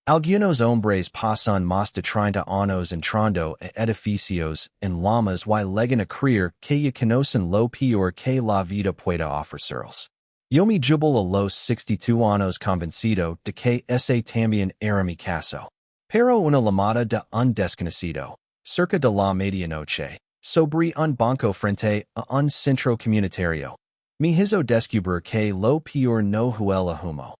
Algunos hombres pasan más de 30 años entrando a edificios en llamas y llegan a creer que ya conocen lo peor que la vida pueda ofrecerles. Yo me jubilo a los 62 años convencido de que ese también era mi caso. Pero una llamada de un desconocido, cerca de la medianoche, sobre un banco frente a un centro comunitario, me hizo descubrir que lo peor no huele a humo.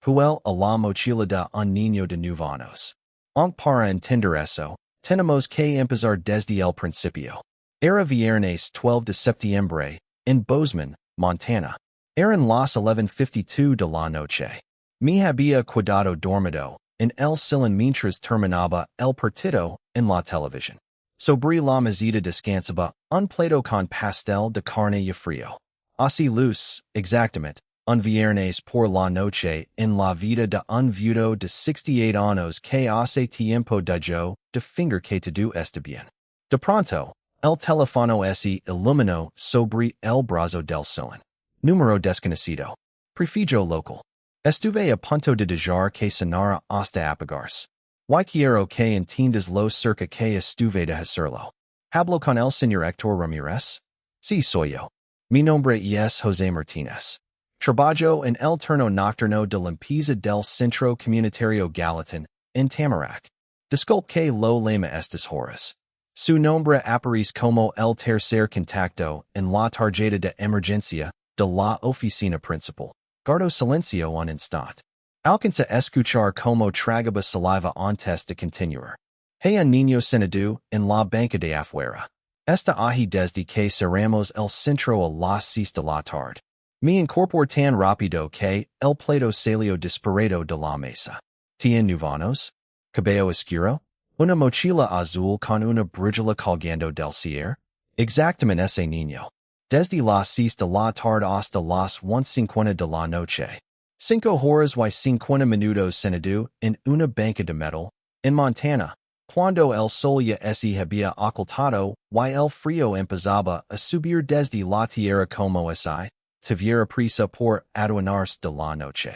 Huele a la mochila de un niño de 9 años. Aunque para entender eso, tenemos que empezar desde el principio. Era viernes 12 de septiembre, en Bozeman, Montana. Eran las 11:52 de la noche. Me había quedado dormido en el sillón mientras terminaba el partido en la televisión. Sobre la mesita descansaba un plato con pastel de carne y frío. Así luz, exactamente, un viernes por la noche en la vida de un viudo de 68 años que hace tiempo de yo de finger que todo está bien. De pronto, el teléfono se iluminó sobre el brazo del sillón. Número desconocido. Prefijo local. Estuve a punto de dejar que sonara hasta apagarse. Y quiero que entiendas lo cerca que estuve de hacerlo. ¿Hablo con el señor Héctor Ramírez? Sí, soy yo. Mi nombre es José Martínez. Trabajo en el turno nocturno de limpieza del Centro Comunitario Galatán, en Tamarack. Disculpe que lo llame estas horas. Su nombre aparece como el tercer contacto en la tarjeta de emergencia de la oficina principal. Guardo silencio un instante. Alcanza escuchar como tragaba saliva antes de continuar. Hey un niño sentado en la banca de afuera. Está ahí desde que cerramos el centro a las 6 de la tarde. Me incorporé tan rápido que el plato salió disparado de la mesa. ¿Tiene nuvanos? ¿Cabello oscuro? ¿Una mochila azul con una brújula colgando del cierre? Exactamente ese niño. Desde las 6 de la tarde hasta las 1:50 de la noche. 5 horas y 50 minutos sentado en una banca de metal, en Montana, cuando el sol ya se había ocultado y el frío empezaba a subir desde la tierra como si tuviera prisa por adueñarse de la noche.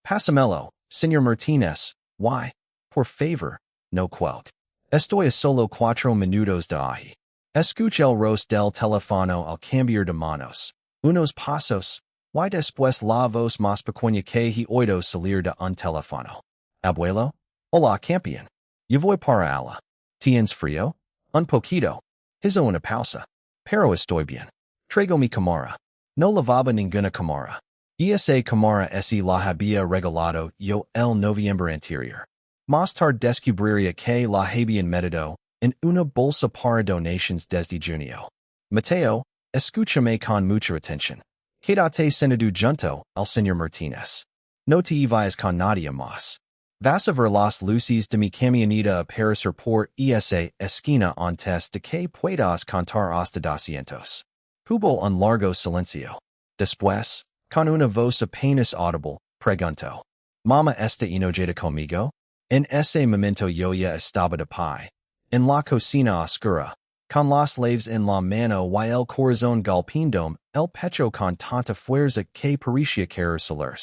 Pásamelo, señor Martínez, y, por favor, no cuelgue. Estoy a solo 4 minutos de ahí. Escucha el ros del teléfono al cambiar de manos. Unos pasos, y después la voz más pequeña que he oído salir de un teléfono. Abuelo? Hola, campeón. Yo voy para allá. ¿Tienes frío? Un poquito. Hizo una pausa. Pero estoy bien. Traigo mi cámara. No lavaba ninguna cámara. Esa cámara se la había regalado yo el noviembre anterior. Más tarde descubriría que la habían metido en una bolsa para donations desde junio. Mateo, escúchame con mucha atención. Quédate sentado junto al señor Martínez. No te vayas con nadie más. Vas a ver las luces de mi camioneta aparecer por esa esquina antes de que puedas contar hasta 200. Hubo un largo silencio. Después, con una voz apenas audible, preguntó: ¿Mamá está enojada conmigo? En ese momento yo ya estaba de pie, en la cocina oscura, con las llaves en la mano y el corazón golpeándome el pecho con tanta fuerza que parecía querer salir.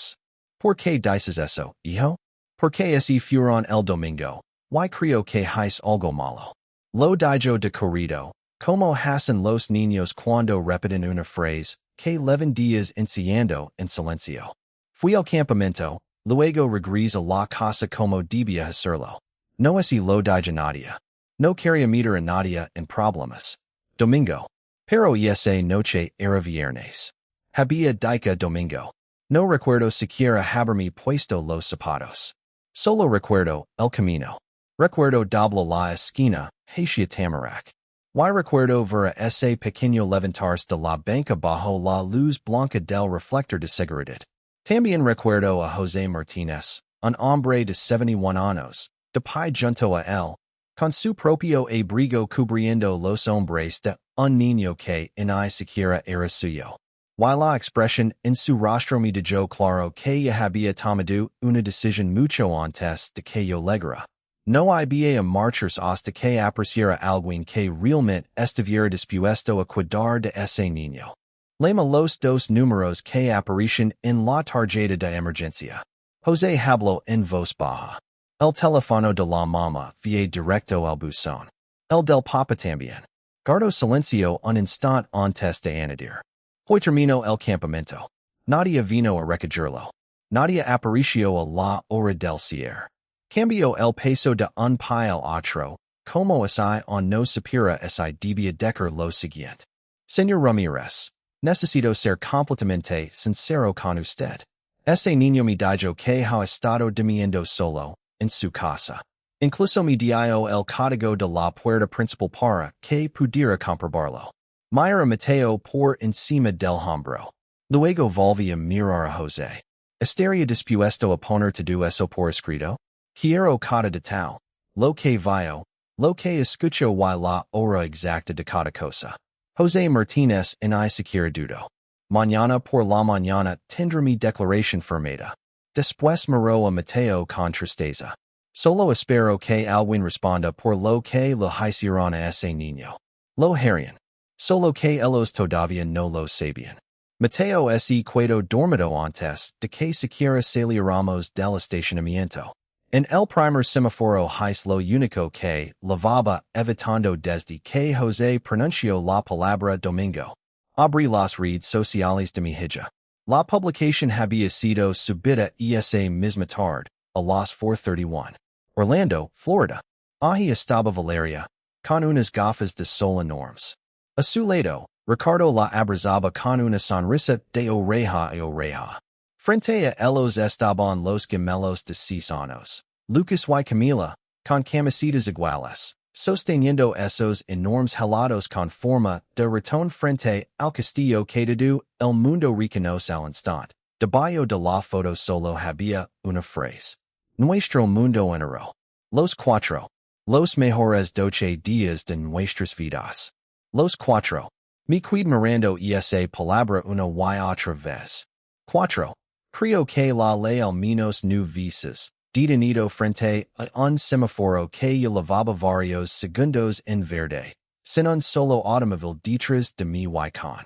¿Por qué dices eso, hijo? ¿Por qué ese fueron el domingo? Y creo que es algo malo. Lo digo de corrido, como hacen los niños cuando repiten una frase que llevan días ensayando en silencio. Fui al campamento, luego regresé a la casa como debía hacerlo. No así lo digo nadie. No quería meter a nadie en problemas. Domingo. Pero esa noche era viernes. Había dicho domingo. No recuerdo siquiera haberme puesto los zapatos. Solo recuerdo el camino. Recuerdo doble la esquina, hacia Tamarack. Y recuerdo ver a ese pequeño levantarse de la banca bajo la luz blanca del reflector de seguridad. También recuerdo a José Martínez, un hombre de 71 años, de pie junto a él, con su propio abrigo cubriendo los hombres de un niño que ni siquiera era suyo. Y la expresión en su rostro me dejó claro que ya había tomado una decisión mucho antes de que yo llegara. No había a marcharse hasta que apreciara alguien que realmente estuviera dispuesto a cuidar de ese niño. Lema los dos números que aparecen en la tarjeta de emergencia. José habló en voz baja. El teléfono de la mamá va directo al buzón. El del papa también. Guardo silencio un instant antes de añadir. Hoy termino el campamento. Nadie vino a recogerlo. Nadie apareció a la hora del cierre. Cambió el peso de un pie al otro, como si on no supiera si debía dejar lo siguiente. Señor Ramírez, necesito ser completamente sincero con usted. Ese niño me dijo que ha estado durmiendo solo, en su casa. Incluso me dio el código de la puerta principal para que pudiera comprobarlo. Mira Mateo por encima del hombro. Luego volví a mirar a José. ¿Estaría dispuesto a poner todo eso por escrito? Quiero cada detalle. Lo que vio, lo que escucho y la hora exacta de cada cosa. José Martínez y ni siquiera dudo. Mañana por la mañana tendré mi declaración firmada. Después miró a Mateo con tristeza. Solo espero que alguien responda por lo que le hicieron a ese niño. Lo harían. Solo que ellos todavía no lo sabían. Mateo se quedó dormido antes de que siquiera saliéramos del estacionamiento. En el primer semáforo es lo único que lavaba evitando desde que José pronunció la palabra domingo. Abrí las redes sociales de mi hija. La publicación había sido subida esa misma tarde, a las 4:31. Orlando, Florida. Allí estaba Valeria, con unas gafas de sol enormes. A su lado, Ricardo la abrazaba con una sonrisa de oreja a oreja. Frente a ellos estaban los gemelos de 6 años, Lucas y Camila, con camisetas iguales, sosteniendo esos enormes helados con forma de ratón frente al castillo que todo el mundo reconoce al instante. Debajo de la foto solo había una frase. Nuestro mundo entero. Los cuatro. Los mejores 12 días de nuestras vidas. Los cuatro. Me qued mirando esa palabra una y otra vez. Cuatro. Creo que la ley al menos no veces, detenido frente a un semáforo que llevaba varios segundos en verde, sin un solo automóvil detrás de mi y con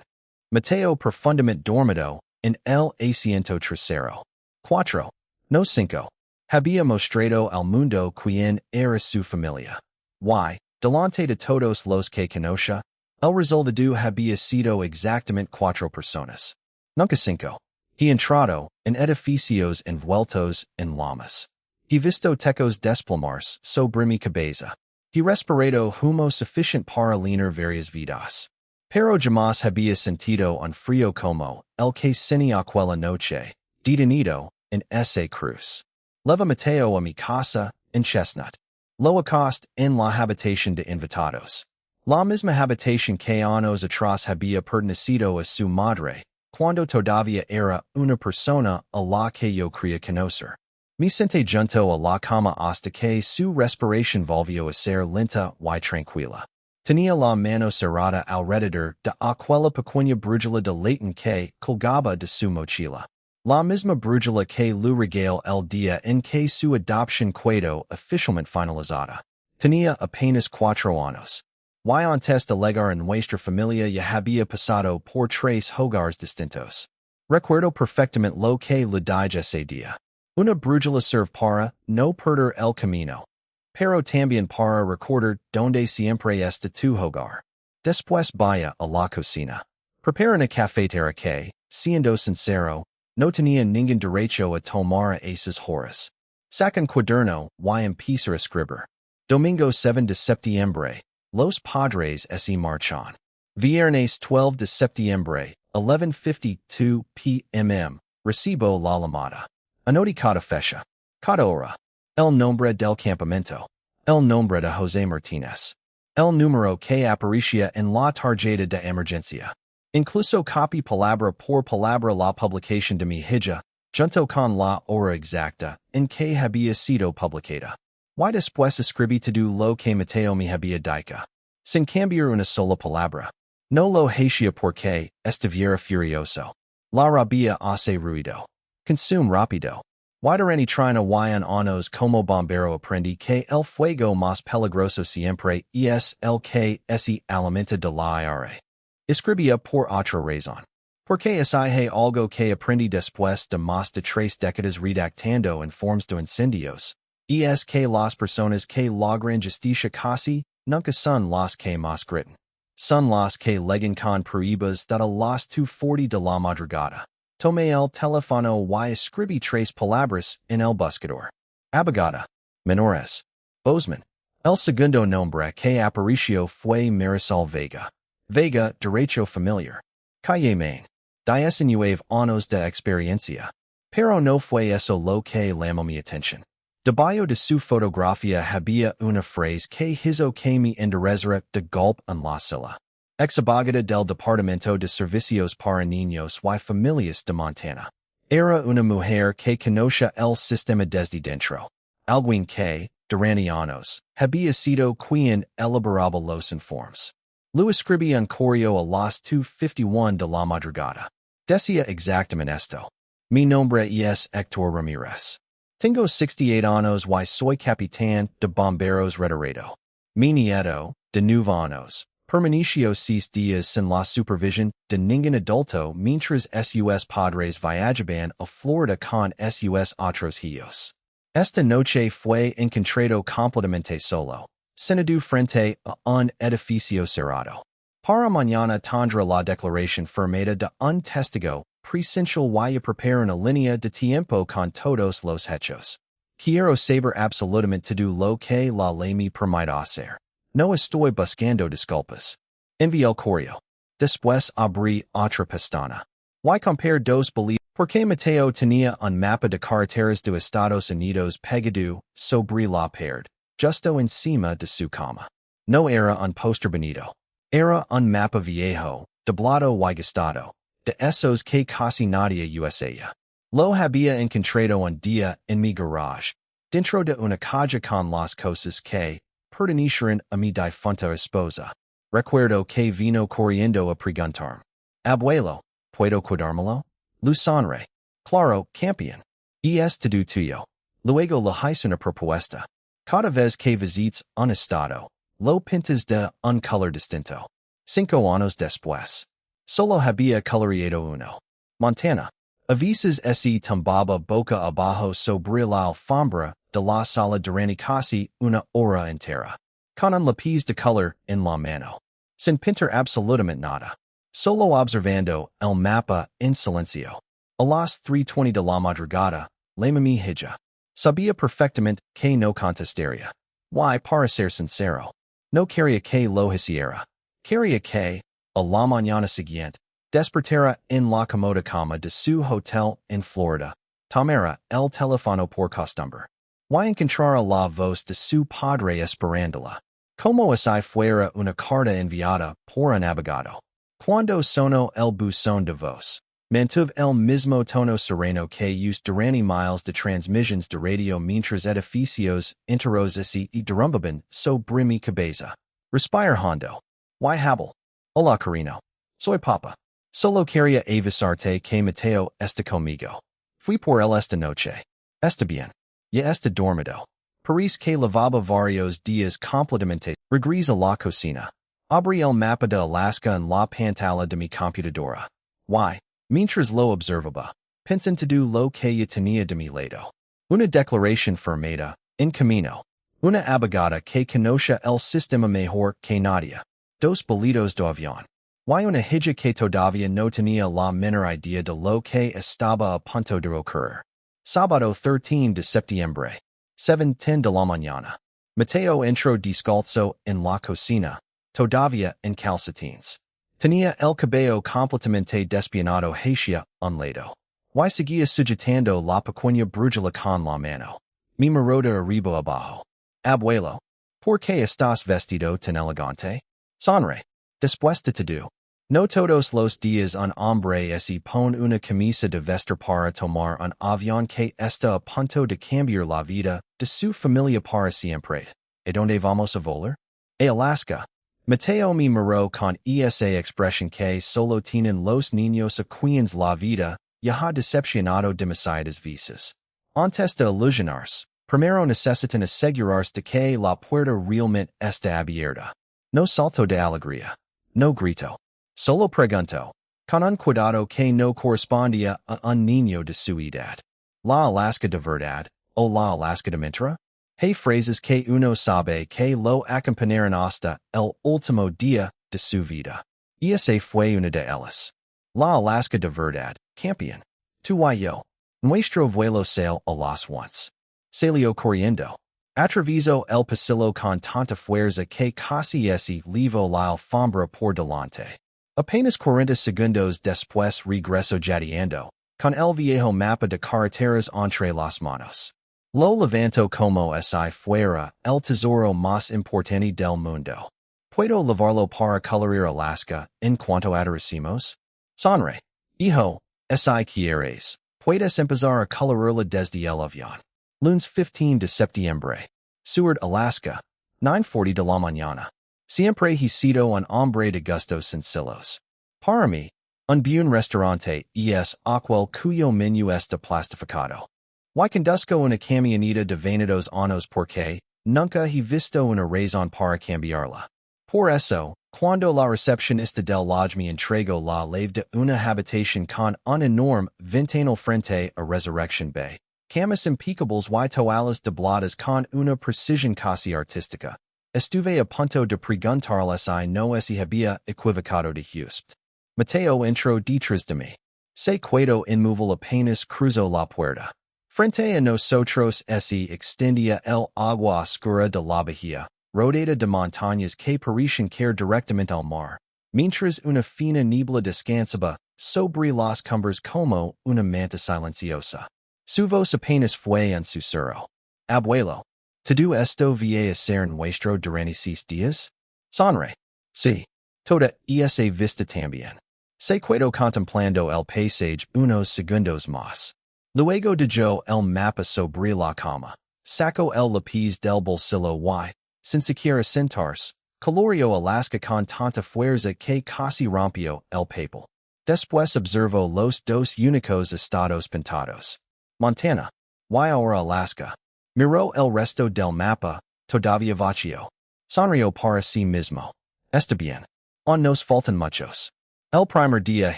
Mateo profundamente dormido en el asiento trasero. Cuatro. No cinco. Había mostrado al mundo quién era su familia. Y, delante de todos los que conocía, el resultado había sido exactamente 4 personas. Nunca 5. He entrado en edificios envueltos en llamas. He visto tecos desplomarse sobre mi cabeza. He respirado humo suficiente para llenar varias vidas. Pero jamás había sentido un frío como el que sentí aquella noche, detenido en ese cruz. Leva Mateo a mi casa, en Chestnut. Lo acost en la habitación de invitados. La misma habitación que años atrás había pertenecido a su madre, cuando todavía era una persona a la que yo creía conocer. Me senté junto a la cama hasta que su respiración volvió a ser lenta y tranquila. Tenía la mano cerrada alrededor de aquella pequeña brújula de latón que colgaba de su mochila. La misma brújula que le regaló el día en que su adopción quedó oficialmente finalizada. Tenía apenas 4 años. Y antes de llegar en nuestra familia ya había pasado por 3 hogares distintos. Recuerdo perfectamente lo que le dije ese día. Una brújula serve para no perder el camino, pero también para recordar donde siempre está tu hogar. Después vaya a la cocina. Prepara una cafetera que, siendo sincero, no tenía ningún derecho a tomar esas horas. Saca un cuaderno y empieza a escribir. Domingo 7 de septiembre. Los padres se marchan. Viernes 12 de septiembre, 11:52 p.m. Recibo la llamada. Anoti cada fecha. Cada hora. El nombre del campamento. El nombre de José Martínez. El número que aparecía en la tarjeta de emergencia. Incluso copy palabra por palabra la publicación de mi hija, junto con la hora exacta en que había sido publicada. Y después escribí todo lo que Mateo me había dicho, sin cambiar una sola palabra. No lo hacía porque estuviera furioso. La rabia hace ruido. Consume rápido. Widerani trina y en años como bombero aprendí que el fuego más peligroso siempre es el que se alimenta de la aire. Escribía por otra razón. Porque es algo que aprendí después de más de 3 décadas redactando en formas de incendios. que las personas que logran justicia casi nunca son las que más gritan. Son las que legan con pruebas de las 2:40 de la madrugada. Tomé el teléfono y escribí tres palabras en el buscador. Abogada. Menores. Bosman. El segundo nombre que apareció fue Marisol Vega. Vega, derecho familiar. Calle Main. 19 años de experiencia. Pero no fue eso lo que llamó mi atención. Debajo de su fotografía había una frase que hizo que me enderezara de golpe en la silla. Ex abogada del Departamento de Servicios para Niños y Familias de Montana. Era una mujer que conocía el sistema desde dentro. Alguien que, durante años, había sido quien elaboraba los informes. Lo escribí en correo a las 2:51 de la madrugada. Decía exactamente esto. Mi nombre es Héctor Ramírez. Tengo 68 años y soy capitán de bomberos retirado. Mi nieto, de 9 años, permaneció 6 días sin la supervisión de ningún adulto mientras sus padres viajaban a Florida con sus otros hijos. Esta noche fue encontrado completamente solo, sentado frente a un edificio cerrado. Para mañana tendrá la declaración firmada de un testigo presencial y prepara una línea de tiempo con todos los hechos. Quiero saber absolutamente todo lo que la ley me permite hacer. No estoy buscando disculpas. Envié el correo. Después abrí otra pestaña. Y compare dos bolitas porque Mateo tenía un mapa de carreteras de Estados Unidos pegado sobre la pared, justo encima de su cama. No era un póster bonito. Era un mapa viejo, doblado y gastado, de esos que casi nadie usaba. Lo había encontrado un día en mi garage, dentro de una caja con las cosas que pertenecieron a mi difunta esposa. Recuerdo que vino corriendo a preguntarme. Abuelo, ¿puedo cuidármelo? Lo sonré. Claro, campeón. Es todo tuyo. Luego le hice una propuesta. Cada vez que visites un estado, lo pintas de un color distinto. 5 años después. Solo había coloreado uno. Montana. A veces ese tumbaba boca abajo sobre la alfombra de la sala durante casi una hora entera. Con un lápiz de color en la mano. Sin pintar absolutamente nada. Solo observando el mapa en silencio. A las 3:20 de la madrugada, llamé Hija. Sabía perfectamente que no contestaría. Y para ser sincero, no quería que lo hiciera. Quería que, a la mañana siguiente, despertara en la cómoda cama de su hotel en Florida, tomara el teléfono por costumbre, y encontrara la voz de su padre esperándola, como si fuera una carta enviada por un abogado. Cuando sonó el buzón de voz, mantuve el mismo tono sereno que usé durante miles de transmisiones de radio mientras edificios enteros y derrumbaban sobre mi cabeza. Respire hondo. Y hablo. Hola, Carino. Soy Papa. Solo quería avisarte que Mateo está conmigo. Fui por él esta noche. Está bien. Ya está dormido. Parece que lavaba varios días completamente. Regresa a la cocina. Abrí el mapa de Alaska en la pantalla de mi computadora. Y, mientras lo observaba, pensando lo que ya tenía de mi lado. Una declaración firmada, en camino. Una abogada que conoce el sistema mejor que nadie. 2 boletos de avión. Y una hija que todavía no tenía la menor idea de lo que estaba a punto de ocurrir. Sábado 13 de septiembre. 7:10 de la mañana. Mateo entró descalzo en la cocina, todavía en calcetines. Tenía el cabello completamente despeinado hacia un lado. Y seguía sujetando la pequeña brújula con la mano. Mi miró de arriba abajo. Abuelo, ¿por qué estás vestido tan elegante? Sonre. Después de todo. No todos los días un hombre se pone una camisa de vestir para tomar un avión que está a punto de cambiar la vida de su familia para siempre. ¿Y dónde vamos a volar? A Alaska. Mateo me miró con esa expresión que solo tienen los niños a quienes la vida ya ha decepcionado demasiadas veces. Antes de ilusionarse, primero necesitan asegurarse de que la puerta realmente está abierta. No salto de alegría. No grito. Solo pregunto, con un cuidado que no correspondía a un niño de su edad. ¿La Alaska de verdad o la Alaska de mentira? Hey phrases que uno sabe que lo acompañaron hasta el último día de su vida. Esa fue una de ellas. La Alaska de verdad, campeón. Tu y yo. Nuestro vuelo sale a las once. Salió corriendo. Atravieso el pasillo con tanta fuerza que casi ese levo la alfombra por delante. Apenas 40 segundos después regreso jadeando, con el viejo mapa de carreteras entre las manos. Lo levanto como si fuera el tesoro más importante del mundo. ¿Puedo llevarlo para colorear Alaska en cuanto aterricemos? Sonre. Hijo, si quieres, puedes empezar a colorarla desde el avión. Lunes 15 de septiembre. Seward, Alaska. 9:40 de la mañana. Siempre he sido un hombre de gustos sencillos. Para mí, un buen restaurante es aquel cuyo menú está plastificado. Y conduzco una camioneta de 22 años porque nunca he visto una razón para cambiarla. Por eso, cuando la recepcionista del lodge me entregó la llave de una habitación con un enorme ventanal frente a Resurrection Bay, camas impecables y toallas dobladas con una precisión casi artística, estuve a punto de preguntarle si no se había equivocado de Houston. Mateo entró detrás de mí. Se quedó inmóvil apenas cruzó la puerta. Frente a nosotros se extendía el agua oscura de la bahía, rodeada de montañas que parecían caer directamente al mar, mientras una fina niebla descansaba sobre las cumbres como una manta silenciosa. Su voz apenas fue un susurro. Abuelo, ¿todo esto va a ser nuestro durante 6 días? Sonre. Sí. Toda esa vista también. Se quedó contemplando el paisaje unos segundos más. Luego dejó el mapa sobre la cama. Sacó el lápiz del bolsillo y, sin siquiera sentarse, coloreó Alaska con tanta fuerza que casi rompió el papel. Después observó los dos únicos estados pintados. Montana. Y ahora Alaska. Miró el resto del mapa, todavía vacío. Sonrió para sí mismo. Está bien. Aún nos faltan muchos. El primer día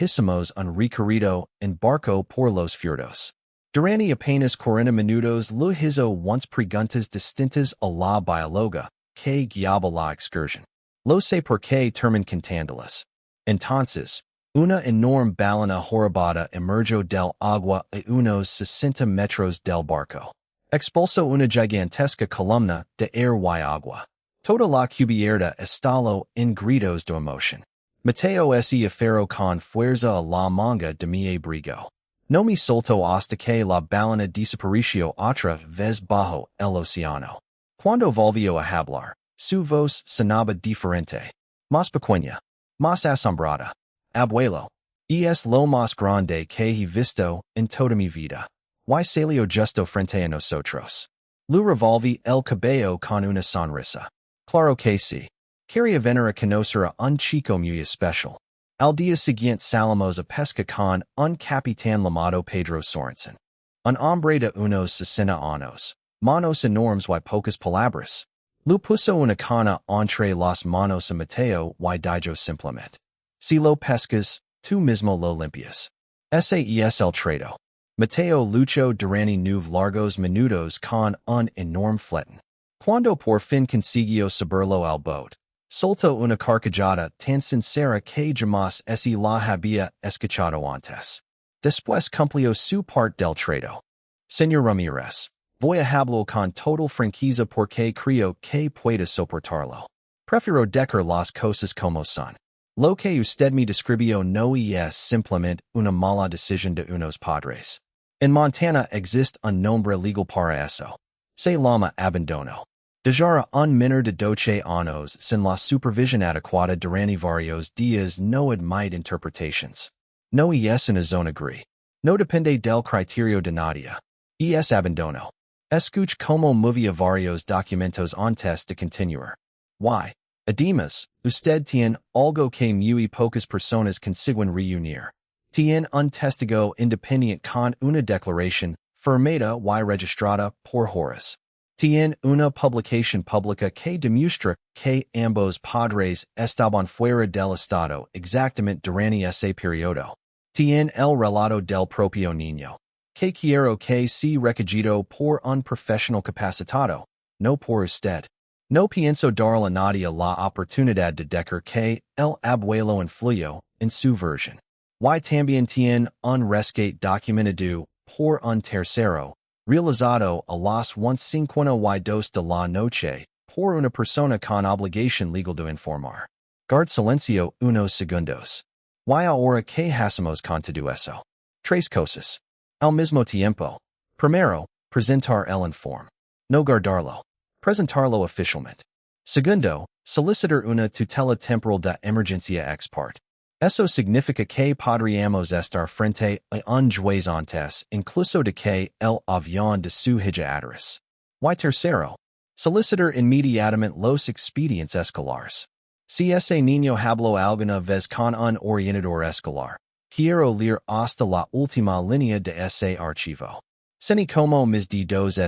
hicimos un recorrido en barco por los fiordos. Durante apenas 40 minutos lo hizo once preguntas distintas a la bióloga que guiaba la excursión. Lo sé porque terminan contándolas. Entonces, una enorme ballena jorobada emergió del agua a unos 60 metros del barco. Expulsó una gigantesca columna de aire y agua. Toda la cubierta estalló en gritos de emoción. Mateo se aferró con fuerza a la manga de mi abrigo. No me soltó hasta que la ballena desapareció otra vez bajo el océano. Cuando volvió a hablar, su voz sonaba diferente. Más pequeña. Más asombrada. Abuelo. Es lo más grande que he visto en toda mi vida. Y salió justo frente a nosotros. Lo revolví el cabello con una sonrisa. Claro que sí. Quería venir a conocer a un chico muy especial. Al día siguiente salimos a pesca con un capitán llamado Pedro Sorensen. Un hombre de unos 60 años. Manos enormes y pocas palabras. Lo puso una cana entre las manos a Mateo y dijo simplemente. Si lo pescas, tú mismo lo limpias. Ese es el trato. Mateo luchó durante 9 largos minutos con un enorme fletón. Cuando por fin consiguió subirlo al bote, soltó una carcajada tan sincera que jamás se la había escuchado antes. Después cumplió su parte del trato. Señor Ramírez, voy a hablar con total franqueza porque creo que pueda soportarlo. Prefiero dejar las cosas como son. Lo que usted me describió no es simplemente una mala decisión de unos padres. En Montana existe un nombre legal para eso. Se llama abandono. Dejar a un menor de 12 años sin la supervisión adecuada durante varios días no admite interpretations. No es una zona gris. No depende del criterio de nadie. Es abandono. Escuche como movía varios documentos antes de continuar. Y, además, usted tiene algo que muy pocas personas consiguen reunir. Tiene un testigo independiente con una declaración firmada y registrada por Horace. Tiene una publicación pública que demuestra que ambos padres estaban fuera del estado exactamente durante ese periodo. Tiene el relato del propio niño, que quiero que sea recogido por un profesional capacitado. no por usted. No pienso dar a nadie la oportunidad de decir que el abuelo influyó en su version. Y también tiene un rescate documentado por un tercero, realizado a las 1:52 de la noche, por una persona con obligación legal de informar. Guard silencio unos segundos. Y ahora que hacemos con todo eso. Tres cosas. Al mismo tiempo. Primero, presentar el informe. No guardarlo. Presentarlo oficialmente. Segundo, solicitar una tutela temporal de emergencia ex parte. Eso significa que podríamos estar frente a un juez antes incluso de que el avión de su hija aterrice. Y tercero, solicitar inmediatamente los expedientes escolares. Si ese niño habló alguna vez con un orientador escolar, quiero leer hasta la última línea de ese archivo. Seni como mis dedos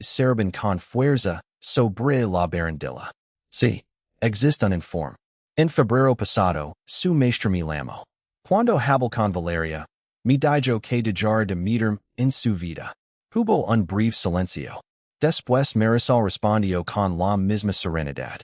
serben con fuerza sobre la barandilla. Sí, existe un informe. En febrero pasado, su maestra me llamó. Cuando hablé con Valeria, me dijo que dejar de meterme en su vida. Hubo un breve silencio. Después Marisol respondió con la misma serenidad.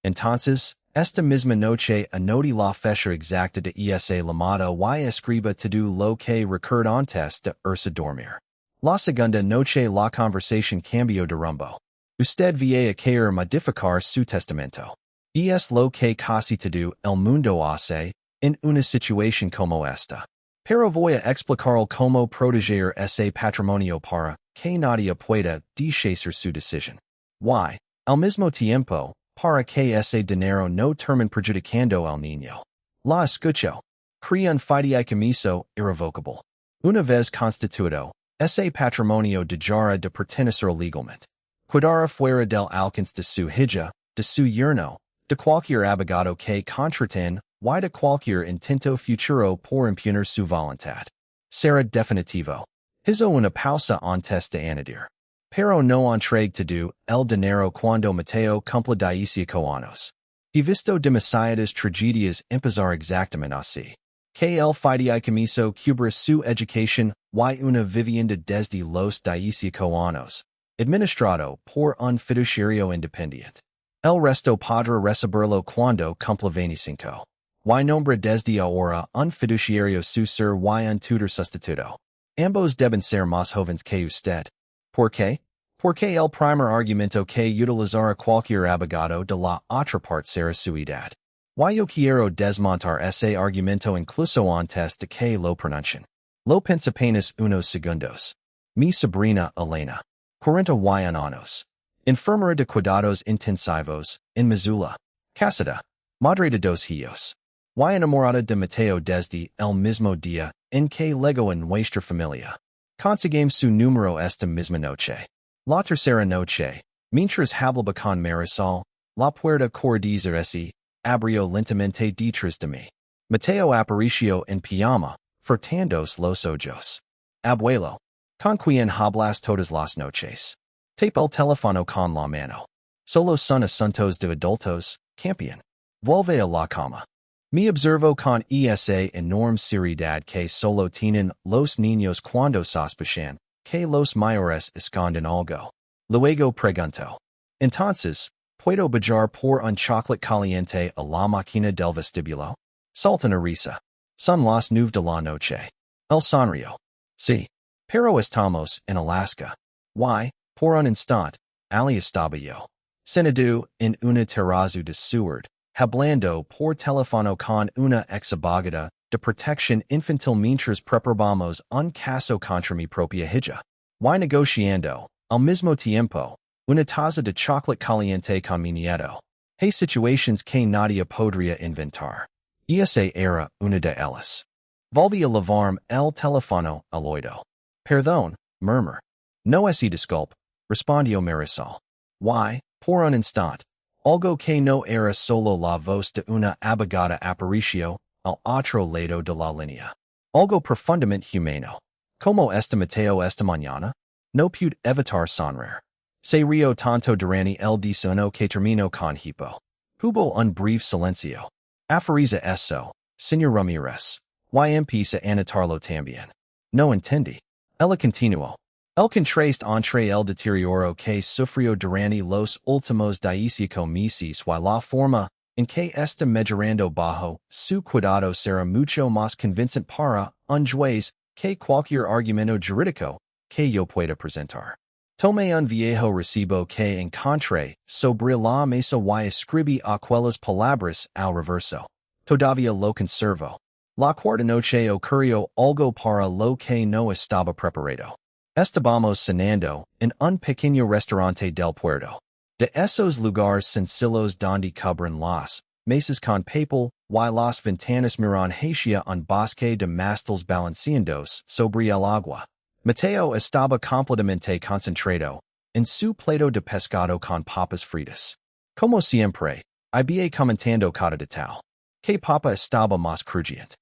Entonces, esta misma noche anoté la fecha exacta de esa llamada y escriba todo lo que recuerdo antes de irse a dormir. La segunda noche la conversación cambió de rumbo. Usted va a querer modificar su testamento. Y es lo que casi todo el mundo hace en una situación como esta. Pero voy a explicar cómo proteger ese patrimonio para que nadie pueda deshacer su decisión. Y, al mismo tiempo, para que ese dinero no termine perjudicando al niño. La escucho. Crea un fideicomiso irrevocable. Una vez constituido, ese patrimonio dejará de pertenecer legalmente. Quedará fuera del alcance de su hija, de su yerno, de cualquier abogado que contraten y de cualquier intento futuro por impugnir su voluntad. Será definitivo. Hizo una pausa antes de añadir. Pero no entregue todo el dinero cuando Mateo cumpla 18 años. He visto demasiadas tragedias empezar exactamente así. Que el fideicomiso cubra su educación y una vivienda desde los 18 años, administrado por un fiduciario independiente. El resto podrá recibirlo cuando cumpla 25. Y nombre desde ahora un fiduciario su ser y un tutor sustituto. Ambos deben ser más jóvenes que usted. ¿Por qué? Porque el primer argumento que utilizará cualquier abogado de la otra parte será su edad. Y yo quiero desmontar ese argumento incluso antes de que lo pronuncien. Lo pensé apenas unos segundos. Mi sobrina Elena. 41 años. Enfermera de cuidados intensivos, en Missoula. Casada. Madre de dos hijos. Y enamorada de Mateo desde el mismo día en que llegó en nuestra familia. Conseguimos su número esta misma noche. La tercera noche, mientras hablaba con Marisol, la puerta cordial abrió lentamente detrás de mí. Mateo apareció en pijama, frotándos los ojos. Abuelo. ¿Con quién hablas todas las noches? Tape el teléfono con la mano. Solo son asuntos de adultos, campeón. Vuelve a la cama. Me observo con esa enorme seriedad que solo tienen los niños cuando sospechan que los mayores esconden algo. Luego pregunto. Entonces, ¿puedo bajar por un chocolate caliente a la máquina del vestíbulo? Salta una risa. Son las 9 de la noche. El sonrío. Sí. Pero estamos en Alaska. Y, por un instante, allí estaba yo. Sentado en una terraza de Seward, hablando por teléfono con una ex abogada de protección infantil mientras preparábamos un caso contra mi propia hija. Y negociando, al mismo tiempo, una taza de chocolate caliente con mi nieto. Hay situaciones que nadie podría inventar. Y esa era una de ellas. Volví a lavarme el teléfono al oído. Perdón, murmur. No es disculpe, respondió Marisol. Y, por un instante, algo que no era solo la voz de una abogada apareció al otro lado de la línea. Algo profundamente humano. ¿Cómo está Mateo esta mañana? No pude evitar sonreír. Se rió tanto durante el desayuno que terminó con hipo. Hubo un breve silencio. Aferiza eso, señor Ramírez. Y empieza a anotarlo también. No entendí. Ella continuó. El contraste entre el deterioro que sufrió durante los últimos 15 meses y la forma en que está mejorando bajo su cuidado será mucho más convincente para un juez que cualquier argumento jurídico que yo pueda presentar. Tomé un viejo recibo que encontré sobre la mesa y escribí aquellas palabras al reverso. Todavía lo conservo. La cuarta noche ocurrió algo para lo que no estaba preparado. Estábamos cenando en un pequeño restaurante del puerto. De esos lugares sencillos donde cubren las mesas con papel y las ventanas miran hacia un bosque de mástiles balanceándose sobre el agua. Mateo estaba completamente concentrado en su plato de pescado con papas fritas. Como siempre, iba comentando cada detalle. Que papa estaba más crujiente.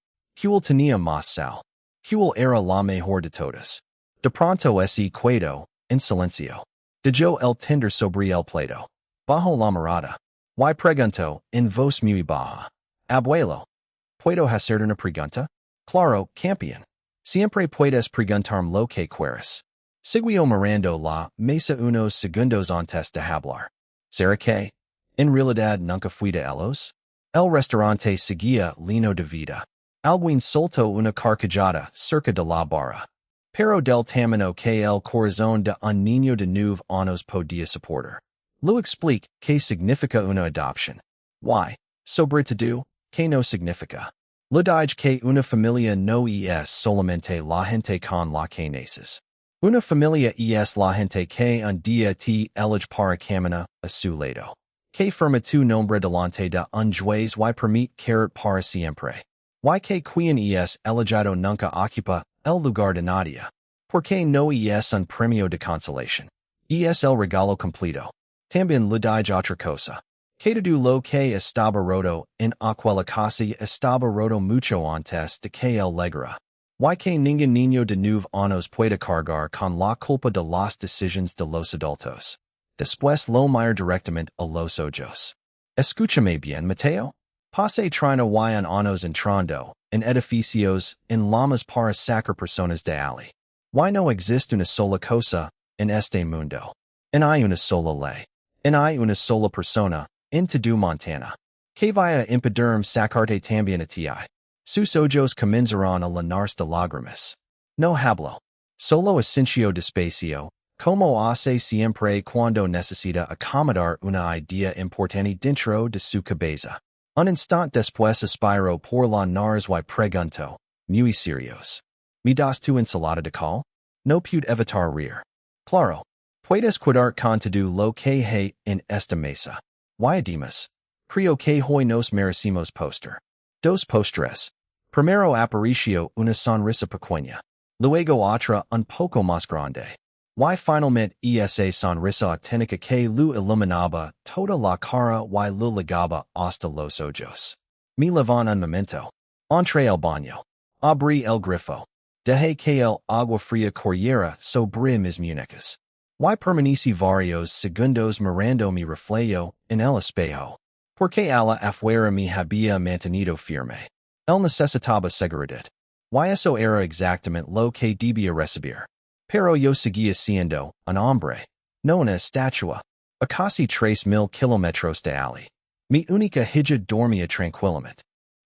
Huel tenía más sal. Huel era la mejor de todas. De pronto ese quedó en silencio. Dejó el tender sobre el plato. Bajo la mirada. Y preguntó en voz muy baja. Abuelo, ¿puedo hacer una pregunta? Claro, campeón. Siempre puedes preguntarme lo que quieras. Siguió mirando la mesa unos segundos antes de hablar. ¿Será que, en realidad nunca fui de ellos? El restaurante seguía lleno de vida. Alguien soltó una carcajada cerca de la barra. Pero del tamaño que el corazón de un niño de 9 años podía soportar. Lo explique que significa una adopción. Why, sobre todo, que no significa. Lo dije que una familia no es solamente la gente con la que naces. Una familia es la gente que un día te elige para caminar a su lado. Que firma tu nombre delante de un juez y permite querer para siempre. Y que quien es elegido nunca ocupa el lugar de nadie. Porque no es un premio de consolación. Es el regalo completo. También lo dije otra cosa. Que todo lo que estaba roto en aquella casa estaba roto mucho antes de que el legara. Y que ningún niño de 9 años puede cargar con la culpa de las decisiones de los adultos. Después lo mira directamente a los ojos. Escúchame bien, Mateo. Pase 31 años entrando en edificios en lamas para sacar personas de allí. Y no existe una sola cosa en este mundo. En hay una sola ley. En hay una sola persona en todo Montana. Que vaya a impedirme sacarte también a ti. Sus ojos comenzarán a llenarse de lágrimas. No hablo. Solo asincio despacio, como hace siempre cuando necesita acomodar una idea importante dentro de su cabeza. Un instante después aspiro por la nariz y pregunto, muy serios. ¿Me das tu ensalada de col? No pude evitar reír. Claro. Puedes cuidar con todo lo que hay en esta mesa. Y además, creo que hoy nos merecimos postre. Dos postres. Primero apareció una sonrisa pequeña. Luego otra un poco más grande. Y finalmente esa sonrisa auténtica que lo iluminaba toda la cara y lo ligaba hasta los ojos. Me levanté un momento. Entré al baño. Abrí el grifo. Dejé que el agua fría corriera sobre mis muñecas. Y permanecí varios segundos mirando mi reflejo en el espejo. Porque a la afuera me había mantenido firme. Él necesitaba seguridad. Y eso era exactamente lo que debía recibir. Pero yo seguía siendo un hombre, no una estatua. A casi 3,000 kilómetros de allí. Mi única hija dormía tranquilamente.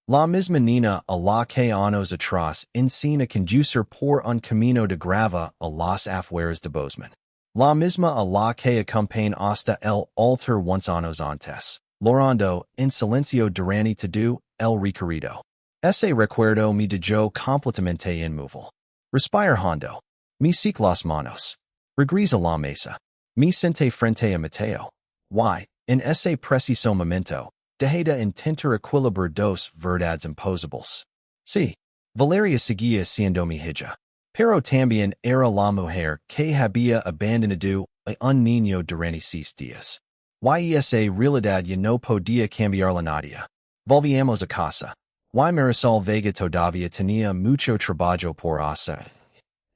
La misma niña a la que años atrás enseñé a conducir por un camino de grava a las afueras de Bozeman. La misma a la que acompañé hasta el altar once años antes, llorando en silencio durante todo el recorrido. Ese recuerdo me dejó completamente inmóvil. Respire hondo. Me seque las manos. Regresa la mesa. Me senté frente a Mateo. Y, en ese preciso momento, dejé de intentar equilibrar dos verdades imposibles. Sí, Valeria seguía siendo mi hija. Pero también era la mujer que había abandonado a un niño durante 6 días. Y esa realidad ya no podía cambiarla nadie. Volvíamos a casa. Y Marisol Vega todavía tenía mucho trabajo por hacer.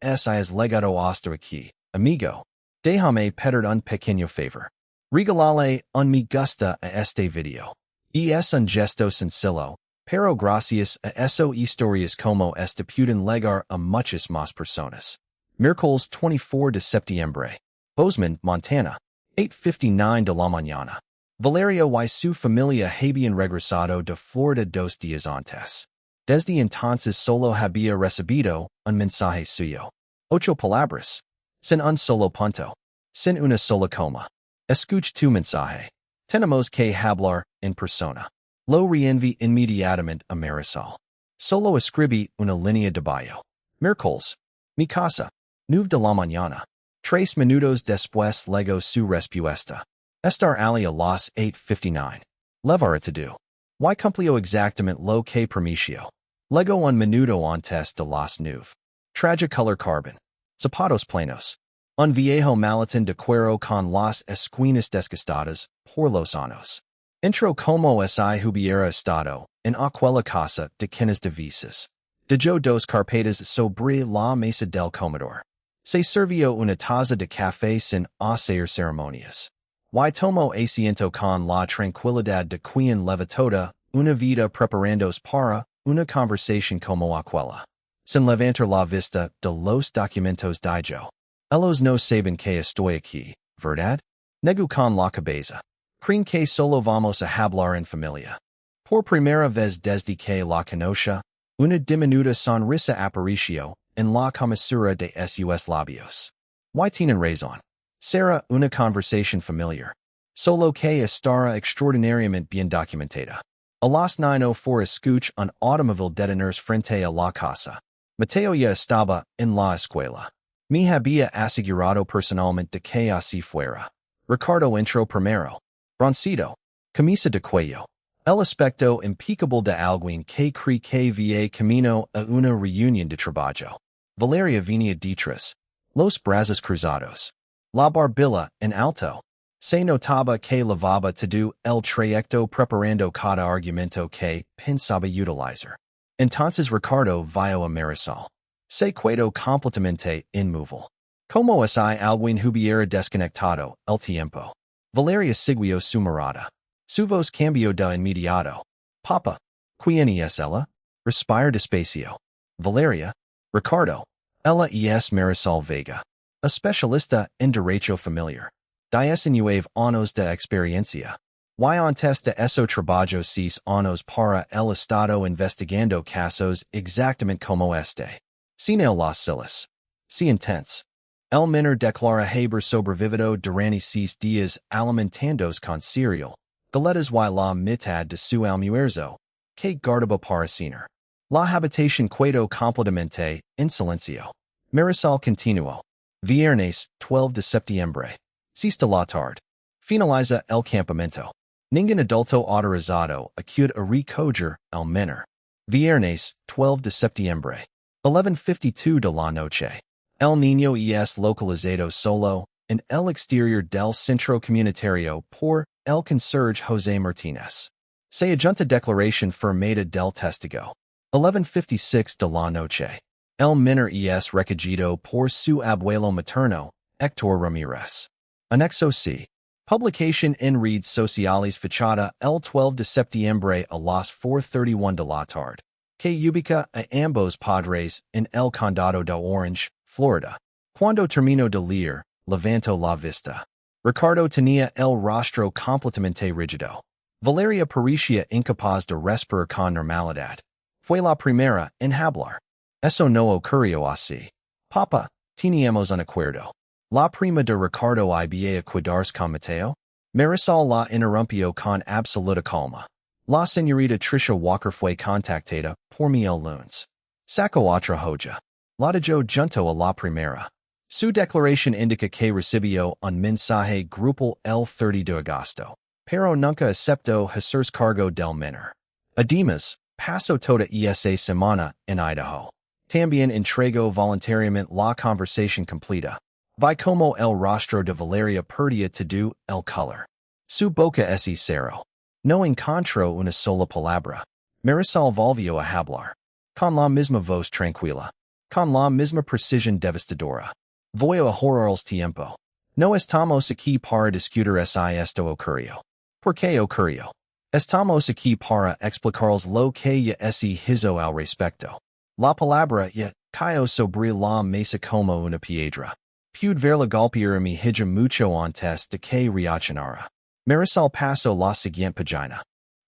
Es legado hasta aquí, amigo. Déjame pedir un pequeño favor. Regalale un me gusta a este video. Es un gesto sencillo, pero gracias a eso historias como esta pueden llegar a muchas más personas. Miércoles 24 de septiembre. Bozeman, Montana. 8:59 de la mañana. Valerio y su familia habían regresado de Florida 2 días antes. Desde entonces solo había recibido un mensaje suyo. 8 palabras. Sin un solo punto. Sin una sola coma. Escuch tu mensaje. Tenemos que hablar en persona. Lo reenvié inmediatamente a Marisol. Solo escribí una línea de bio. Miércoles. Mi casa. 9 de la mañana. 3 minutos después llegó su respuesta. Estar allí a las 8:59. Llevar a todo. Y cumplió exactamente lo que prometió. Llegó un minuto antes de las 9. Traje color carbon. Zapatos planos. Un viejo maletín de cuero con las esquinas desgastadas por los años. Entro como si hubiera estado en aquella casa de quienes de visas. Dejó 2 carpetas sobre la mesa del comedor. Se sirvió una taza de café sin hacer ceremonias. Y tomó asiento con la tranquilidad de quien lleva toda una vida preparándose para una conversación como aquella. Sin levantar la vista de los documentos de yo. Ellos no saben que estoy aquí, ¿verdad? Negu con la cabeza. Creen que solo vamos a hablar en familia. Por primera vez desde que la conoce, una diminuta sonrisa apareció en la comisura de sus labios. Y tienen razón. Será una conversación familiar. Solo que estará extraordinariamente bien documentada. A las 9:04 escuch un automóvil detenerse frente a la casa. Mateo ya estaba en la escuela. Me había asegurado personalmente de que así fuera. Ricardo entró primero. Broncito. Camisa de cuello. El aspecto impecable de alguien que cree que va camino a una reunión de trabajo. Valeria venía detrás. Los brazos cruzados. La barbilla en alto. Se notaba que lavaba todo el trayecto preparando cada argumento que pensaba utilizar. Entonces Ricardo vio a Marisol. Se quedó completamente inmóvil. Como si alguien hubiera desconectado el tiempo. Valeria siguió su mirada. Su voz cambió de inmediato. Papa. ¿Quién es ella? Respira despacio. Valeria. Ricardo. Ella es Marisol Vega. Especialista en derecho familiar. 19 años de experiencia. Y antes de eso trabajo 6 años para el Estado investigando casos exactamente como este. Sin el las silas. Si intense. El menor declara haber sobrevivido durante 6 días alimentándose con cereal, galetas y la mitad de su almuerzo, que guardaba para cenar. La habitación quedó completamente en silencio. Marisol continuó. Viernes 12 de septiembre. 6 de la tarde. Finaliza el campamento. Ningún adulto autorizado acude a recoger el menor. Viernes 12 de septiembre. 11:52 de la noche. El niño es localizado solo en el exterior del centro comunitario por el conserje José Martínez. Se adjunta declaración firmada del testigo. 11:56 de la noche. El menor es recogido por su abuelo materno, Héctor Ramírez. Anexo C. Publicación en redes sociales fechada el 12 de septiembre a las 4:31 de la tarde. Que ubica a ambos padres en el condado de Orange, Florida. Cuando terminó de leer, levantó la vista. Ricardo tenía el rostro completamente rígido. Valeria parecía incapaz de respirar con normalidad. Fue la primera en hablar. Eso no ocurrió así. Papa, teníamos un acuerdo. La prima de Ricardo iba a cuidarse con Mateo. Marisol la interrumpió con absoluta calma. La señorita Tricia Walker fue contactada por mí el lunes. Sacó otra joya. La dejó junto a la primera. Su declaración indica que recibió un mensaje grupal el 30 de agosto, pero nunca aceptó hacerse cargo del menor. Además, pasó toda esa semana en Idaho. También entregó voluntariamente la conversación completa. Vi como el rostro de Valeria perdía todo el color. Su boca es cero. No encontró una sola palabra. Marisol volvió a hablar. Con la misma voz tranquila. Con la misma precisión devastadora. Voy a ahorrar el tiempo. No estamos aquí para discutir si esto ocurrió. ¿Por qué ocurrió? Estamos aquí para explicaros lo que ya es hizo al respecto. La palabra ya Caio sobre la mesa como una piedra. Pude ver la golpear mi hija mucho antes de que reaccionara. Marisol pasó la siguiente página.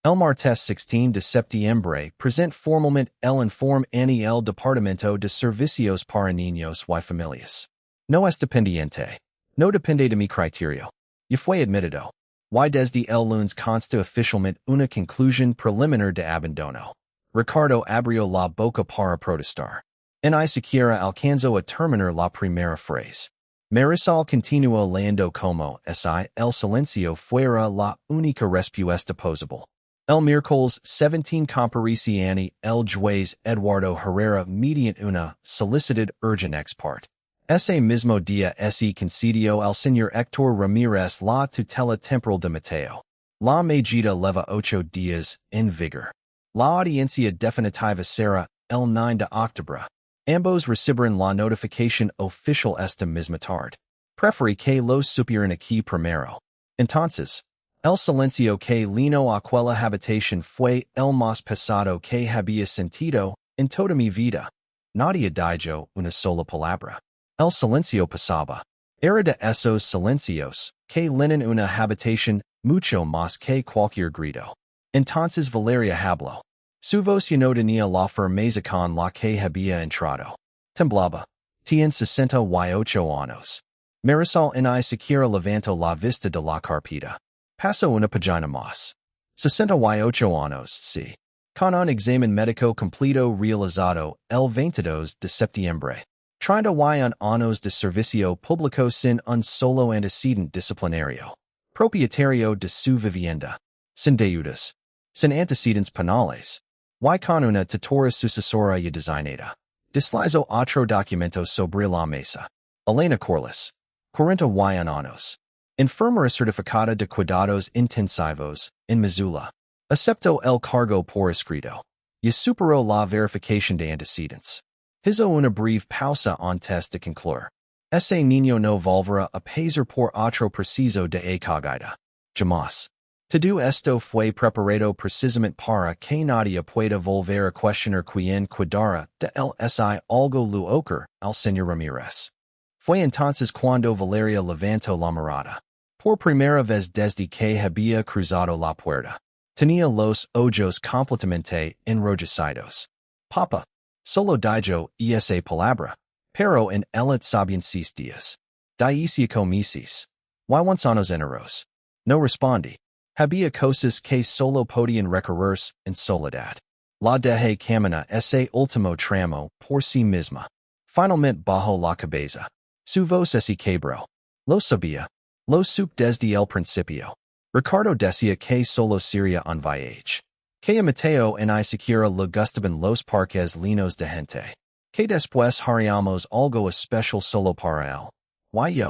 El martes 16 de septiembre present formalmente el informe ni el Departamento de Servicios para Niños y Familias. No es dependiente. No depende de mi criterio. Y fue admitido. Y desde el lunes consta oficialmente una conclusión preliminar de abandono. Ricardo abrió la boca para protestar. Ni siquiera alcanzó a terminar la primera frase. Marisol continuó leyendo como si el silencio fuera la única respuesta posible. El miércoles 17 compareciani el juez Eduardo Herrera mediante una solicitud urgent ex parte. Ese mismo día se concedió al señor Héctor Ramírez la tutela temporal de Mateo. La medida leva 8 días en vigor. La audiencia definitiva será el 9 de octubre. Ambos recibirán la notificación oficial esta misma tarde. Preferí que los supieran aquí primero. Entonces, el silencio que lino aquella habitación fue el más pesado que había sentido en toda mi vida. Nadie dijo una sola palabra. El silencio pasaba. Era de esos silencios que llenan una habitación mucho más que cualquier grito. Entonces Valeria habló. Su voz ya no tenía la firmeza con la que había entrado. Temblaba. Tiene 68 años. Marisol ni siquiera levantó la vista de la carpeta. Pasó una página más. 68 años, sí. Con un examen médico completo realizado el 22 de septiembre. 31 años de servicio público sin un solo antecedente disciplinario. Propietario de su vivienda. Sin deudas. Sin antecedentes penales. Y con una tutora sucesora y designada. Deslizo otro documento sobre la mesa. Elena Corliss. 41 años. Enfermera certificada de cuidados intensivos, en Missoula. Aceptó el cargo por escrito. Y superó la verificación de antecedentes. Hizo una breve pausa antes de concluir. Ese niño no volverá a pasar por otro proceso de acogida. Jamás. Todo esto fue preparado precisamente para que nadie pueda volver a cuestionar quién cuidara de él si algo le ocurre al señor Ramírez. Fue entonces cuando Valeria levantó la mirada. Por primera vez desde que había cruzado la puerta. Tenía los ojos completamente enrojecidos. Papa. Solo dijo esa palabra. Pero en él sabían 6 días. 15 meses. Y años enteros. No respondí. Había cosas que solo podían recurrirse en soledad. La dejé caminar ese último tramo por sí misma. Finalmente bajó la cabeza. Su voz se quebró. Lo sabía. Lo supe desde el principio. Ricardo decía que solo sería un viaje. Que a Mateo ni siquiera le gustaban los parques llenos de gente. Que después haríamos algo especial solo para él. Y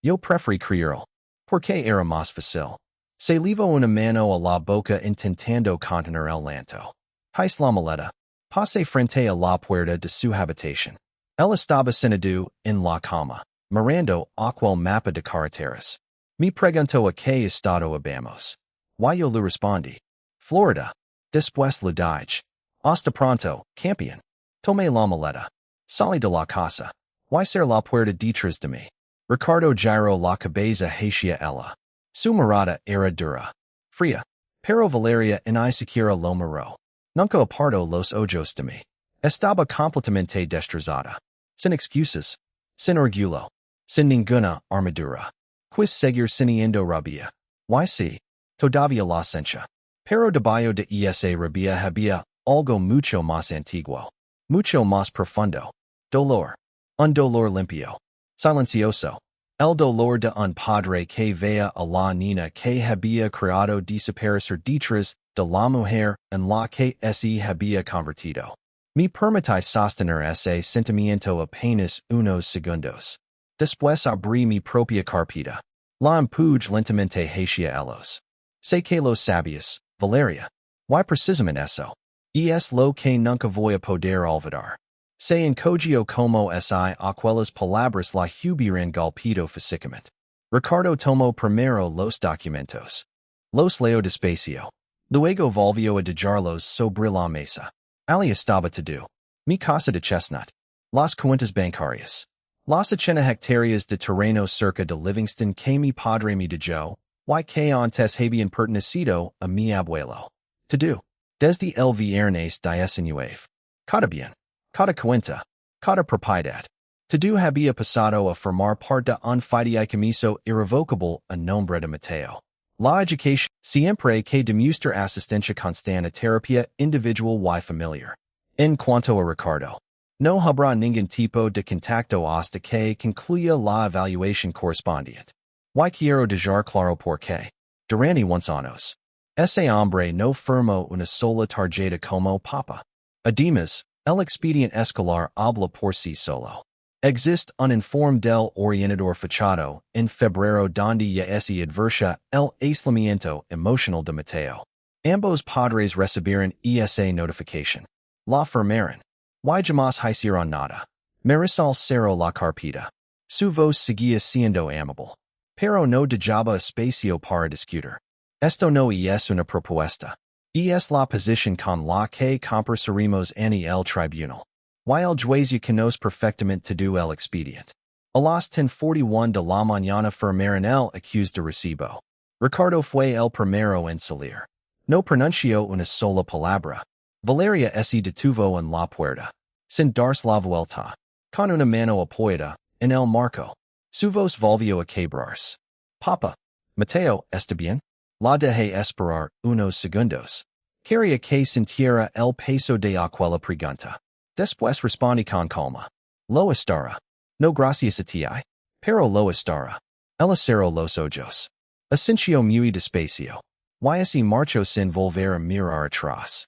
yo preferí creerlo. Porque era más fácil. Se llevó una mano a la boca intentando contener el llanto. Hice la maleta. Pasé frente a la puerta de su habitación. Él estaba sentado en la cama, mirando aquel mapa de carreteras. Me preguntó a qué estado íbamos. Y yo le respondí. Florida. Después le dije. Hasta pronto, campeón. Tomé la maleta. Salí de la casa. Y cerré la puerta detrás de mí. Ricardo giró la cabeza hacia ella. Su mirada era dura. Fría. Pero Valeria ni siquiera lo miró. Nunca apartó los ojos de mí. Estaba completamente destrozada. Sin excusas. Sin orgullo. Sin ninguna armadura. Quis seguir sintiendo rabia. Y sí. Todavía la sentía. Pero debajo de esa rabia había algo mucho más antiguo. Mucho más profundo. Dolor. Un dolor limpio. Silencioso. El dolor de un padre que veía a la niña que había creado desaparecer detrás de la mujer en la que se había convertido. Me permití sostener ese sentimiento apenas unos segundos. Después abrí mi propia carpeta. La empujé lentamente hacia ellos. Sé que lo sabías, Valeria. Y precisamente eso. Y es lo que nunca voy a poder olvidar. Se encogió como si aquellas palabras la hubieran golpeado físicamente. Ricardo tomó primero los documentos. Los leo despacio. Luego volvió a dejarlos sobre la mesa. Ali estaba todo. Mi casa de chestnut. Las cuentas bancarias. Las 80 hectáreas de terreno cerca de Livingston que mi padre me dejó, y que antes habían pertenecido a mi abuelo. To do. Desde el viernes 19. Cada bien. Cada cuenta. Cada propiedad. To do había pasado a formar parte un fideicomiso irrevocable a nombre de Mateo. La educación siempre que demuestra asistencia constante a terapia individual y familiar. En cuanto a Ricardo. No habrá ningún tipo de contacto hasta que concluya la evaluación correspondiente. Y quiero dejar claro por qué. Durante unos años. Ese hombre no firmó una sola tarjeta como papa. Además, el expediente escolar habla por sí solo. Existe un informe del orientador fachado en febrero donde ya se adversa el aislamiento emocional de Mateo. Ambos padres recibieron esa notificación. La firmaron. Y jamás hicieron nada. Marisol cerró la carpeta. Su voz seguía siendo amable. Pero no dejaba espacio para discutir. Esto no es una propuesta. Es la posición con la que conversaremos en el tribunal. Y el juez ya conoce perfectamente todo el expediente. A las 10:41 de la mañana firmaron el acuse de recibo. Ricardo fue el primero en salir. No pronunció una sola palabra. Valeria se detuvo en la puerta. Sin darse la vuelta. Con una mano apoyada en el marco. Su voz volvió a quebrarse. Papa. Mateo, ¿está bien? La dejé esperar unos segundos. Quería que sintiera el peso de aquella pregunta. Después respondí con calma. Lo estará. No gracias a ti, pero lo estará. Ella cerró los ojos. Asintió muy despacio. Y se marchó sin volver a mirar atrás.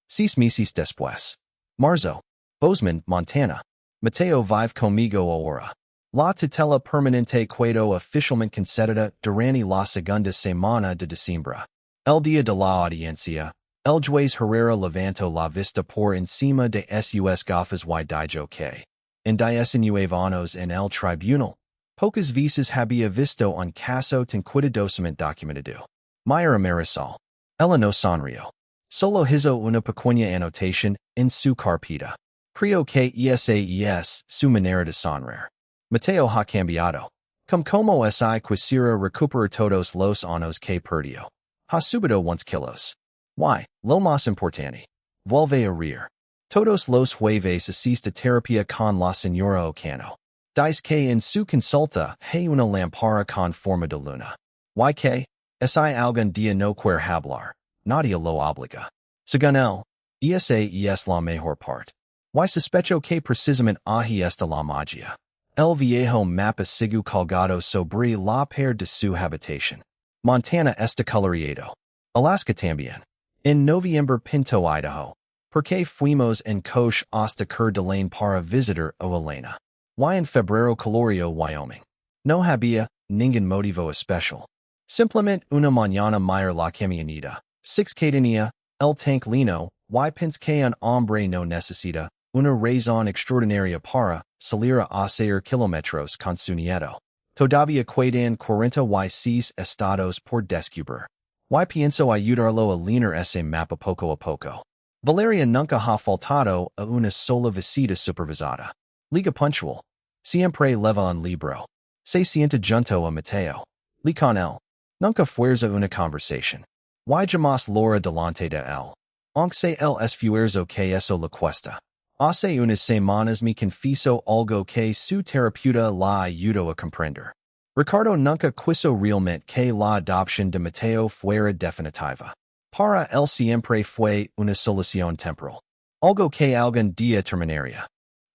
6 meses después. Marzo. Bozeman, Montana. Mateo vive conmigo ahora. La tutela permanente quedó oficialmente concedida durante la segunda semana de diciembre. El día de la audiencia, el juez Herrera levantó la vista por encima de sus gafas y dijo que, en 19 años en el tribunal, pocas veces había visto un caso tan cuidadosamente documentado. Mira Marisol. Ella no sonrió. Solo hizo una pequeña anotación en su carpeta. Creo que esa es su manera de sonreír. Mateo ha cambiado. Como si quisiera recuperar todos los años que perdió. Ha subido unos kilos. Y, lo más importante, vuelve a reír. Todos los jueves asiste a terapia con la señora Ocano. Dice que en su consulta hay una lámpara con forma de luna. Y que, si algún día no quiere hablar, nadie lo obliga. Según él, esa es la mejor parte. Y sospecho que precisamente ahí está la magia. El viejo mapa sigue colgado sobre la pared de su habitación. Montana está coloreado. Alaska también. En noviembre pinto Idaho. Porque fuimos en coche hasta Coeur d'Alene para visitar a Elena. Y en febrero coloreó Wyoming. No había ningún motivo especial. Simplemente una mañana mira la camioneta. 6 que tenía, el tank lino, y pensé que un hombre no necesita una razón extraordinaria para salir a hacer kilómetros con su nieto. Todavía quedan 46 estados por descubrir. Y pienso ayudarlo a leer ese mapa poco a poco. Valeria nunca ha faltado a una sola visita supervisada. Liga puntual. Siempre leva un libro. Se sienta junto a Mateo. Lee con él. Nunca fuerza una conversación. Y jamás Laura delante de él. Aunque él esfuerzo que eso le cuesta. Hace unas semanas me confieso algo que su terapeuta la ayudó a comprender. Ricardo nunca quiso realmente que la adopción de Mateo fuera definitiva. Para él siempre fue una solución temporal. Algo que algún día terminaría.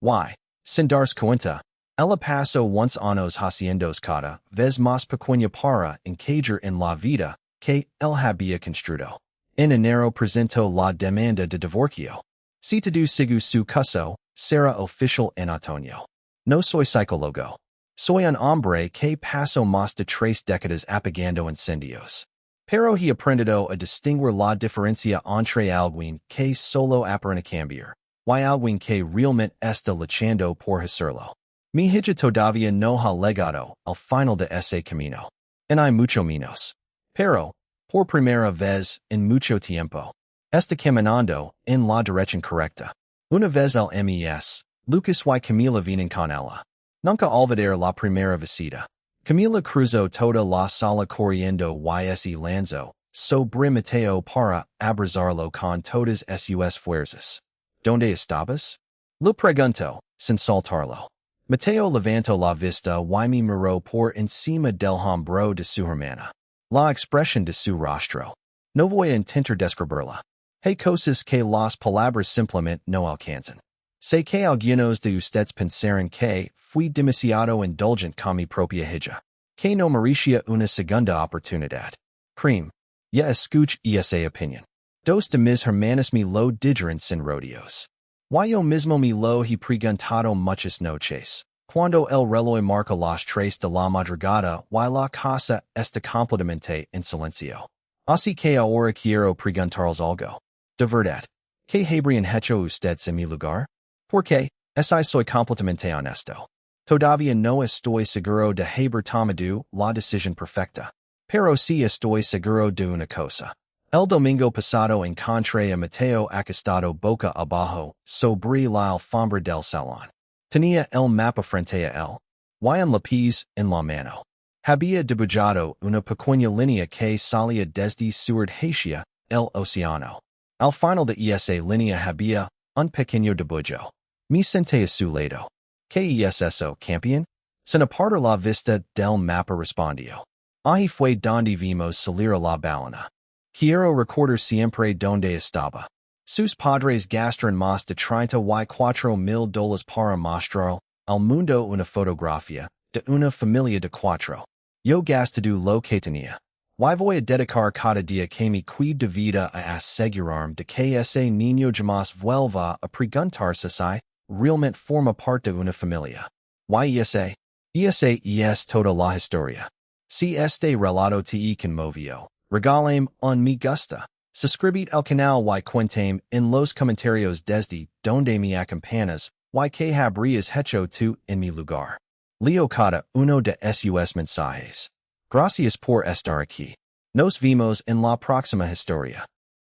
Y, sin darse cuenta, ella pasó unos años haciendo cada vez más pequeña para encajar en la vida que él había construido. En enero presentó la demanda de divorcio. Si todo sigue su curso, será oficial en otoño. No soy psicólogo. Soy un hombre que pasó más de 3 décadas apagando incendios. Pero he aprendido a distinguir la diferencia entre alguien que solo aprende a cambiar, y alguien que realmente está luchando por hacerlo. Mi hija todavía no ha llegado al final de ese camino. En hay mucho menos. Pero, por primera vez en mucho tiempo, está caminando en la dirección correcta. Una vez el mes, Lucas y Camila vienen con ella. Nunca olvidar la primera visita. Camila cruzó toda la sala corriendo y lanzó sobre Mateo para abrazarlo con todas sus fuerzas. ¿Dónde estabas? Lo preguntó, sin soltarlo. Mateo levantó la vista y me miró por encima del hombro de su hermana. La expresión de su rostro. No voy a intentar describirla. Hay cosas que las palabras simplemente no alcanzan. Sé que algunos de ustedes pensaron que fui demasiado indulgent con mi propia hija, que no merecía una segunda oportunidad. Cream. Ya escuché esa opinión. Dos de mis hermanas me lo dijeron sin rodeos. Yo mismo me lo he preguntado muchas noches. Cuando el reloj marca las 3 de la madrugada y la casa está completamente en silencio. Así que ahora quiero preguntaros algo. De verdad. ¿Qué habrían hecho ustedes en mi lugar? Porque, soy completamente honesto. Todavía no estoy seguro de haber tomado la decisión perfecta. Pero sí estoy seguro de una cosa. El domingo pasado encontré a Mateo acostado boca abajo sobre la alfombra del salón. Tenía el mapa frente a él. Y un lápiz en la mano. Había dibujado una pequeña línea que salía desde su hacia el océano. Al final de esa línea había un pequeño dibujo. Me senté a su lado. ¿Qué es eso, campeón? Sin apartar la vista del mapa respondió. Ahí fue donde vimos salir a la balena. Quiero recordar siempre donde estaba. Sus padres gastaron más de $34,000 para mostrar al mundo una fotografía de una familia de 4. Yo gastado lo que tenía. Y voy a dedicar cada día que me cuide de vida a asegurarme de que ese niño jamás vuelva a preguntarse si realmente forma parte de una familia. Y esa es toda la historia. Si este relato te conmovió, regálame un me gusta. Suscribid al canal y cuéntame en los comentarios desde donde me acompañas y que habrías hecho tú en mi lugar. Leo cada uno de sus mensajes. Gracias por estar aquí. Nos vemos en la próxima historia.